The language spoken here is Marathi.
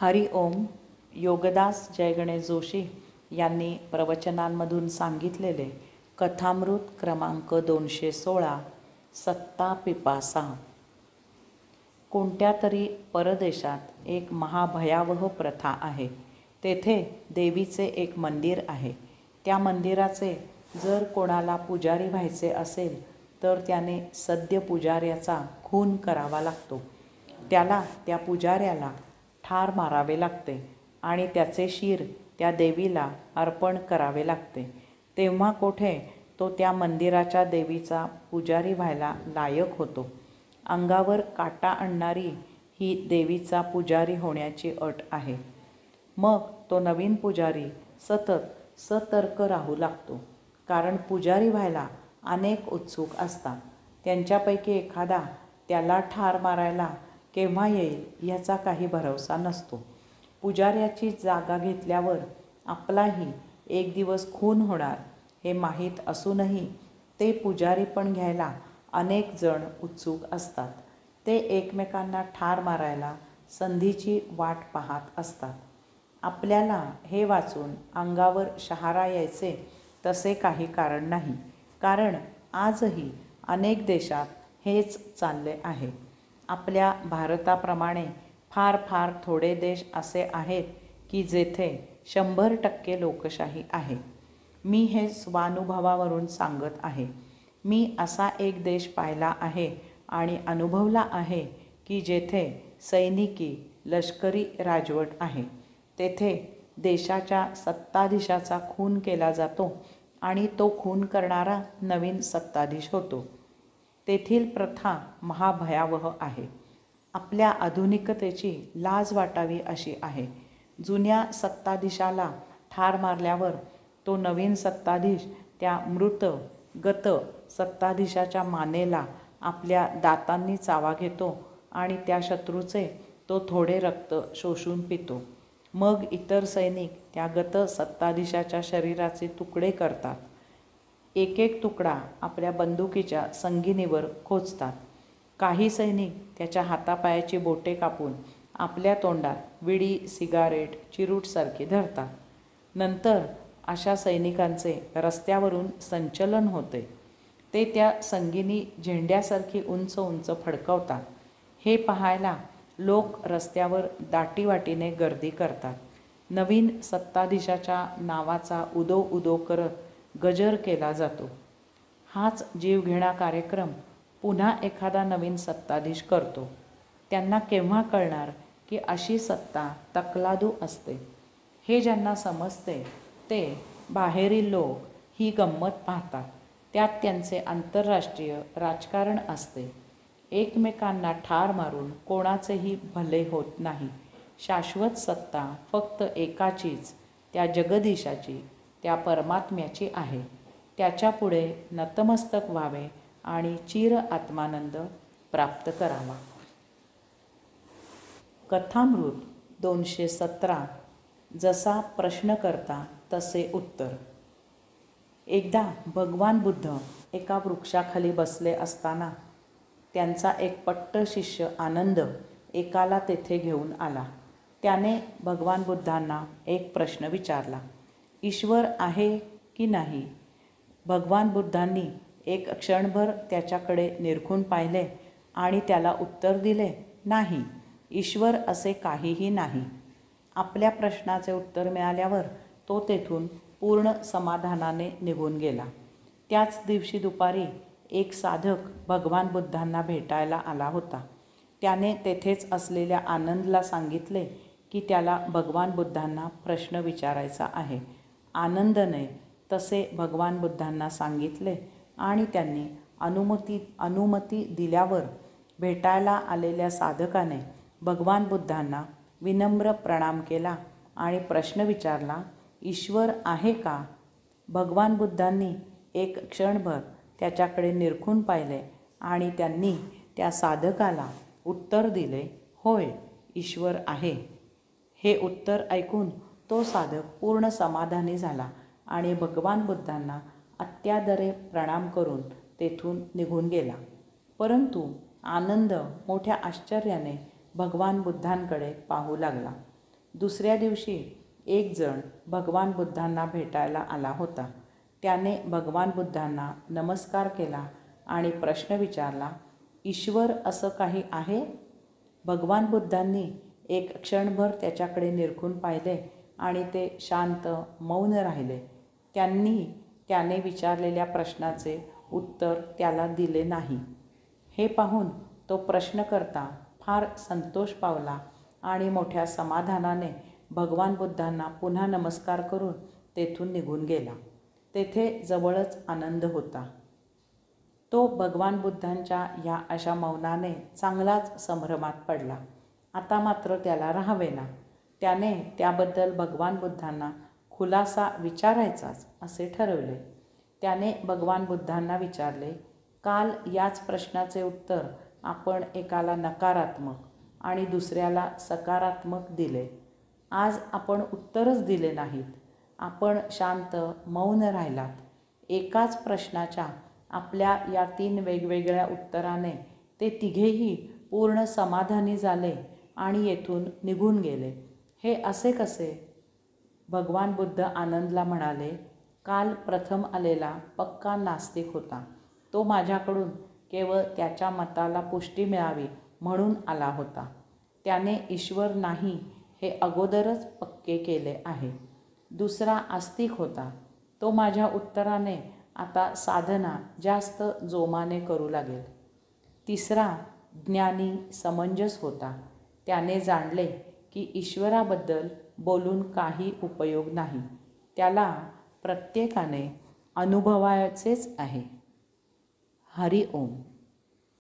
हरि ओम. योगदास जय गणेश जोशी यांनी प्रवचनांमधून सांगितलेले कथामृत क्रमांक 216 सत्ता पिपासा. कोणत्या तरी परदेशात एक महाभयावह प्रथा आहे. तेथे देवीचे एक मंदिर आहे. त्या मंदिराचे जर कोणाला पुजारी व्हायचे असेल तर त्याने सद्य पुजाऱ्याचा खून करावा लागतो. त्याला त्या पुजाऱ्याला ठार मारावे लागते आणि त्याचे शीर त्या देवीला अर्पण करावे लागते. तेव्हा कोठे तो त्या मंदिराच्या देवीचा पुजारी व्हायला लायक होतो. अंगावर काटा आणणारी ही देवीचा पुजारी होण्याची अट आहे. मग तो नवीन पुजारी सतत सतर्क राहू लागतो, कारण पुजारी व्हायला अनेक उत्सुक असतात. त्यांच्यापैकी एखादा त्याला ठार मारायला केव्हा येईल याचा काही भरवसा नसतो. पुजाऱ्याची जागा घेतल्यावर आपलाही एक दिवस खून होणार हे माहीत असूनही ते पुजारी पण घ्यायला अनेक जण उत्सुक असतात. ते एकमेकांना ठार मारायला संधीची वाट पाहत असतात. आपल्याला हे वाचून अंगावर शहारा यायचे तसे काही कारण नाही, कारण आजही अनेक देशात हेच चालले आहे. आपल्या भारताप्रमाणे फार फार थोडे देश असे आहेत की जेथे 100% लोकशाही आहे. मी हे स्वानुभवावरून सांगत आहे. मी असा एक देश पाहिला आहे आणि अनुभवला आहे की जेथे सैनिकी लष्करी राजवट आहे. तेथे देशाच्या सत्ताधीशाचा खून केला जातो आणि तो खून करणारा नवीन सत्ताधीश होतो. तेथील प्रथा महाभयावह आहे. आपल्या आधुनिकतेची लाज वाटावी अशी आहे. जुन्या सत्ताधीशाला ठार मारल्यावर तो नवीन सत्ताधीश त्या मृत गत सत्ताधीशाच्या मानेला आपल्या दातांनी चावा घेतो आणि त्या शत्रूचे तो थोडे रक्त शोषून पितो. मग इतर सैनिक त्या गत सत्ताधीशाच्या शरीराचे तुकडे करतात. एक एक तुकडा आपल्या बंदुकीच्या संगिनीवर खोचतात. काही सैनिक त्याच्या हातापायाची बोटे कापून आपल्या तोंडात विडी, सिगारेट, चिरूटसारखी धरतात. नंतर अशा सैनिकांचे रस्त्यावरून संचलन होते. ते त्या संगिनी झेंड्यासारखी उंच उंच फडकवतात. हे पाहायला लोक रस्त्यावर दाटीवाटीने गर्दी करतात. नवीन सत्ताधीशाच्या नावाचा उदो उदो करत गजर केला जातो. हाच जीवघेणा कार्यक्रम पुन्हा एखादा नवीन सत्ताधीश करतो. त्यांना केव्हा कळणार की अशी सत्ता तकलादू असते? हे ज्यांना समजते ते बाहेरील लोक ही गंमत पाहतात. त्यात त्यांचे आंतरराष्ट्रीय राजकारण असते. एकमेकांना ठार मारून कोणाचेही भले होत नाही. शाश्वत सत्ता फक्त एकाचीच, त्या जगदीशाची, त्या परमात्म्याची आहे. त्याच्यापुढे नतमस्तक व्हावे आणि चिर आत्मानंद प्राप्त करावा. कथामृत 217 जसा प्रश्नकर्ता तसे उत्तर. एकदा भगवान बुद्ध एका वृक्षाखाली बसले असताना त्यांचा एक पट्ट शिष्य आनंद एकाला तेथे घेऊन आला. त्याने भगवान बुद्धांना एक प्रश्न विचारला. ईश्वर आहे की नाही? भगवान बुद्धांनी एक क्षणभर त्याच्याकडे निरखून पाहिले आणि त्याला उत्तर दिले, नाही, ईश्वर असे काहीही नाही. आपल्या प्रश्नाचे उत्तर मिळाल्यावर तो तेथून पूर्ण समाधानाने निघून गेला. त्याच दिवशी दुपारी एक साधक भगवान बुद्धांना भेटायला आला होता. त्याने तेथेच असलेल्या आनंदला सांगितले की त्याला भगवान बुद्धांना प्रश्न विचारायचा आहे. आनंदने तसे भगवान बुद्धांना सांगितले आणि त्यांनी अनुमती दिल्यावर भेटायला आलेल्या साधकाने भगवान बुद्धांना विनम्र प्रणाम केला आणि प्रश्न विचारला, ईश्वर आहे का? भगवान बुद्धांनी एक क्षणभर त्याच्याकडे निरखून पाहिले आणि त्यांनी त्या साधकाला उत्तर दिले, होय, ईश्वर आहे. हे उत्तर ऐकून तो साधक पूर्ण समाधानी झाला आणि भगवान बुद्धांना अत्यादरे प्रणाम करून तेथून निघून गेला. परंतु आनंद मोठ्या आश्चर्याने भगवान बुद्धांकडे पाहू लागला. दुसऱ्या दिवशी एक जण भगवान बुद्धांना भेटायला आला होता. त्याने भगवान बुद्धांना नमस्कार केला आणि प्रश्न विचारला, ईश्वर असं काही आहे? भगवान बुद्धांनी एक क्षणभर त्याच्याकडे निरखून पाहिले आणि ते शांत मौन राहिले. त्याने विचारलेल्या प्रश्नाचे उत्तर त्याला दिले नाही. हे पाहून तो प्रश्नकर्ता फार संतोष पावला आणि मोठ्या समाधानाने भगवान बुद्धांना पुन्हा नमस्कार करून तेथून निघून गेला. तेथे जवळच आनंद होता. तो भगवान बुद्धांच्या ह्या अशा मौनाने चांगलाच संभ्रमात पडला. आता मात्र त्याला राहावेना. त्याने त्याबद्दल भगवान बुद्धांना खुलासा विचारायचाच असे ठरवले. त्याने भगवान बुद्धांना विचारले, काल याच प्रश्नाचे उत्तर आपण एकाला नकारात्मक आणि दुसऱ्याला सकारात्मक दिले. आज आपण उत्तरच दिले नाहीत. आपण शांत मौन राहिलात. एकाच प्रश्नाच्या आपल्या या 3 वेगवेगळ्या उत्तराने ते तिघेही पूर्ण समाधानी झाले आणि येथून निघून गेले. हे असे कसे? भगवान बुद्ध आनंदला म्हणाले, काल प्रथम आलेला पक्का नास्तिक होता. तो माझ्याकडून केवळ त्याच्या मताला पुष्टी मिळावी म्हणून आला होता. त्याने ईश्वर नाही हे अगोदरच पक्के केले आहे. दुसरा आस्तिक होता. तो माझ्या उत्तराने आता साधना जास्त जोमाने करू लागेल. तिसरा ज्ञानी समंजस होता. त्याने जाणले की ईश्वराबद्दल बोलून काही उपयोग नाही. त्याला प्रत्येकाने अनुभवायचेच आहे. हरि ओम.